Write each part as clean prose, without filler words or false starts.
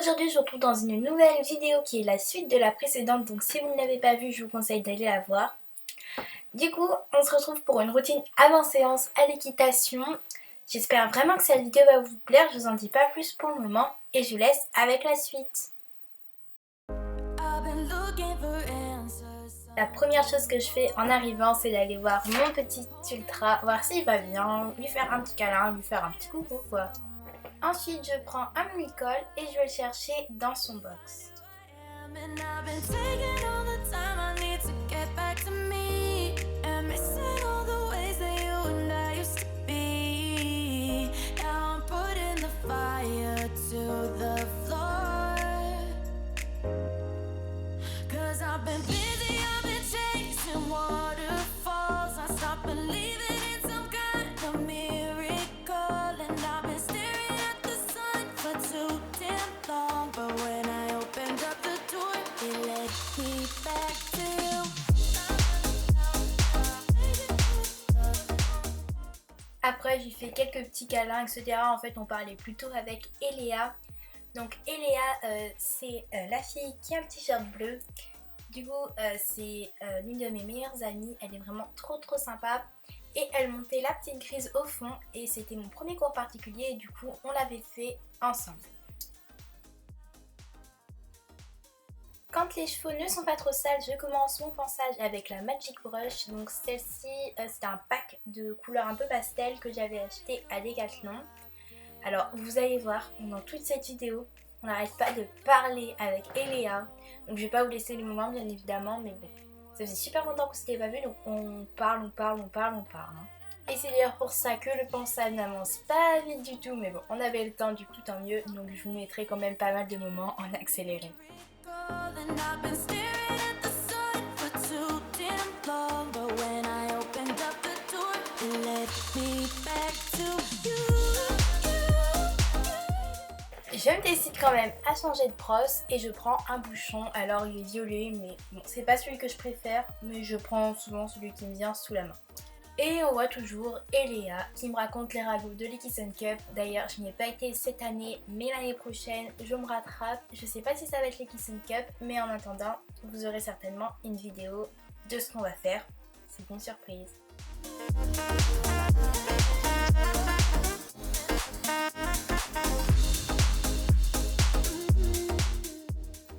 Aujourd'hui je vous retrouve dans une nouvelle vidéo qui est la suite de la précédente, donc si vous ne l'avez pas vue je vous conseille d'aller la voir. Du coup on se retrouve pour une routine avant-séance à l'équitation. J'espère vraiment que cette vidéo va vous plaire, je vous en dis pas plus pour le moment et je vous laisse avec la suite. La première chose que je fais en arrivant c'est d'aller voir mon petit ultra, voir s'il va bien, lui faire un petit câlin, lui faire un petit coucou quoi. Ensuite, je prends un mini-col et je vais le chercher dans son box. Après j'ai fait quelques petits câlins etc. En fait on parlait plutôt avec Eléa. Donc Eléa c'est la fille qui a un t-shirt bleu. Du coup c'est l'une de mes meilleures amies. Elle est vraiment trop sympa. Et elle montait la petite grise au fond. Et c'était mon premier cours particulier et du coup on l'avait fait ensemble. Quand les cheveux ne sont pas trop sales, je commence mon ponçage avec la Magic Brush. Donc celle-ci, c'est un pack de couleurs un peu pastel que j'avais acheté à Decathlon. Alors vous allez voir, pendant toute cette vidéo, on n'arrête pas de parler avec Eléa. Donc je vais pas vous laisser les moments bien évidemment, mais bon, ça faisait super longtemps qu'on s'était pas vu, donc on parle. Hein. Et c'est d'ailleurs pour ça que le ponçage n'avance pas vite du tout, mais bon, on avait le temps du coup tant mieux. Donc je vous mettrai quand même pas mal de moments en accéléré. Je me décide quand même à changer de brosse et je prends un bouchon. Alors il est violet mais bon, c'est pas celui que je préfère, mais je prends souvent celui qui me vient sous la main. Et on voit toujours Eléa qui me raconte les ragots de l'E-Kiss Cup. D'ailleurs je n'y ai pas été cette année, mais l'année prochaine je me rattrape. Je sais pas si ça va être l'E-Kiss Cup, mais en attendant vous aurez certainement une vidéo de ce qu'on va faire. C'est une surprise.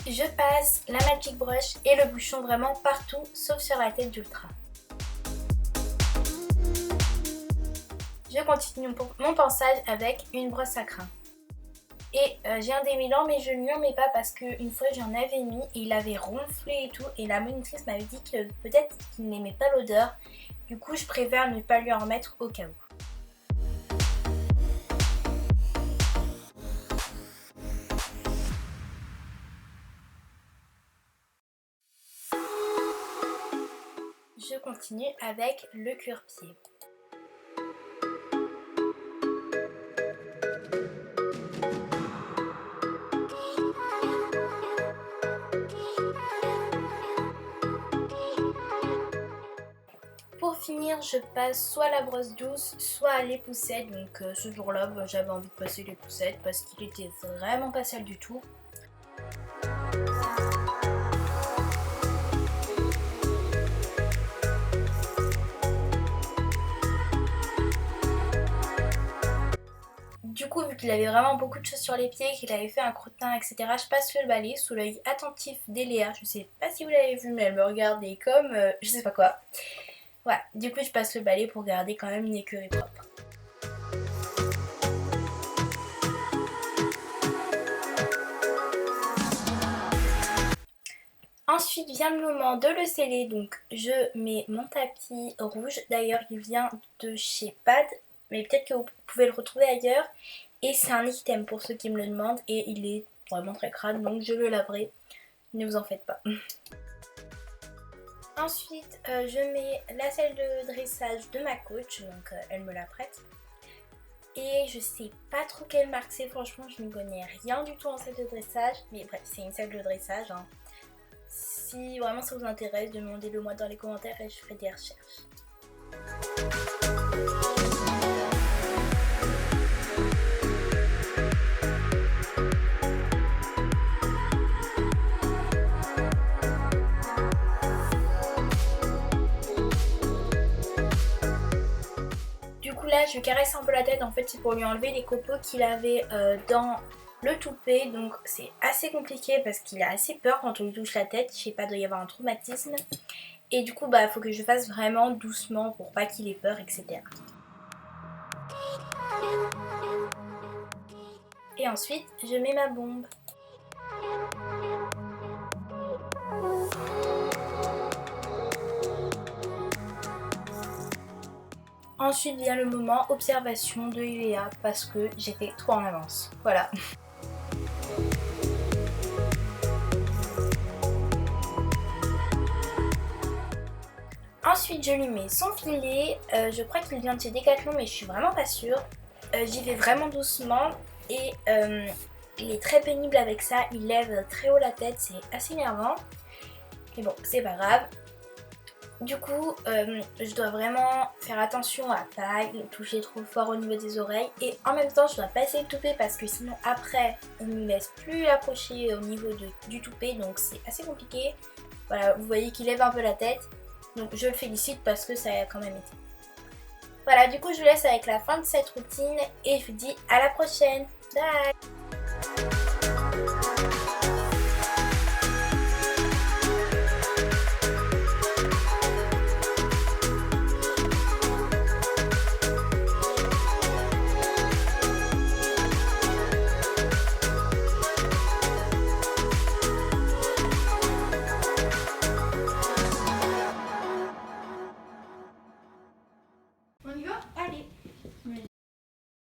Je passe la Magic Brush et le bouchon vraiment partout sauf sur la tête d'Ultra. Je continue mon ponçage avec une brosse à crins. Et j'ai un démêlant mais je ne lui en mets pas parce qu'une fois j'en avais mis et il avait ronflé et tout. Et la monitrice m'avait dit que peut-être qu'il n'aimait pas l'odeur. Du coup je préfère ne pas lui en remettre au cas où. Je continue avec le cuir-pied. Pour finir, je passe soit la brosse douce, soit les poussettes. Donc ce jour-là, j'avais envie de passer les poussettes parce qu'il était vraiment pas sale du tout. Du coup, vu qu'il avait vraiment beaucoup de choses sur les pieds, qu'il avait fait un crottin, etc., je passe le balai sous l'œil attentif d'Eléa. Je sais pas si vous l'avez vu, mais elle me regardait comme je sais pas quoi. Voilà, du coup, je passe le balai pour garder quand même une écurie propre. Ensuite vient le moment de le sceller, donc je mets mon tapis rouge. D'ailleurs, il vient de chez Pad, mais peut-être que vous pouvez le retrouver ailleurs. Et c'est un item pour ceux qui me le demandent et il est vraiment très crade, donc je le laverai. Ne vous en faites pas. Ensuite, je mets la selle de dressage de ma coach, donc elle me la prête. Et je sais pas trop quelle marque c'est, franchement je ne connais rien du tout en selle de dressage. Mais bref, c'est une selle de dressage. Hein. Si vraiment ça vous intéresse, demandez-le moi dans les commentaires et je ferai des recherches. là je lui caresse un peu la tête, en fait c'est pour lui enlever les copeaux qu'il avait dans le toupet. Donc c'est assez compliqué parce qu'il a assez peur quand on lui touche la tête, je sais pas, il doit y avoir un traumatisme. Et du coup bah faut que je fasse vraiment doucement pour pas qu'il ait peur, etc. Et ensuite je mets ma bombe. Ensuite vient le moment observation de l'UVA parce que j'étais trop en avance. Voilà. Ensuite je lui mets son filet, je crois qu'il vient de chez Decathlon mais je suis vraiment pas sûre. J'y vais vraiment doucement et il est très pénible avec ça, il lève très haut la tête, c'est assez énervant. Mais bon, c'est pas grave. Du coup, je dois vraiment faire attention à pas le toucher trop fort au niveau des oreilles. Et en même temps, je dois passer le toupet parce que sinon après, on ne laisse plus approcher au niveau du toupet. Donc c'est assez compliqué. Voilà, vous voyez qu'il lève un peu la tête. Donc je le félicite parce que ça a quand même été. Voilà, du coup je vous laisse avec la fin de cette routine et je vous dis à la prochaine. Bye! On y va? Allez!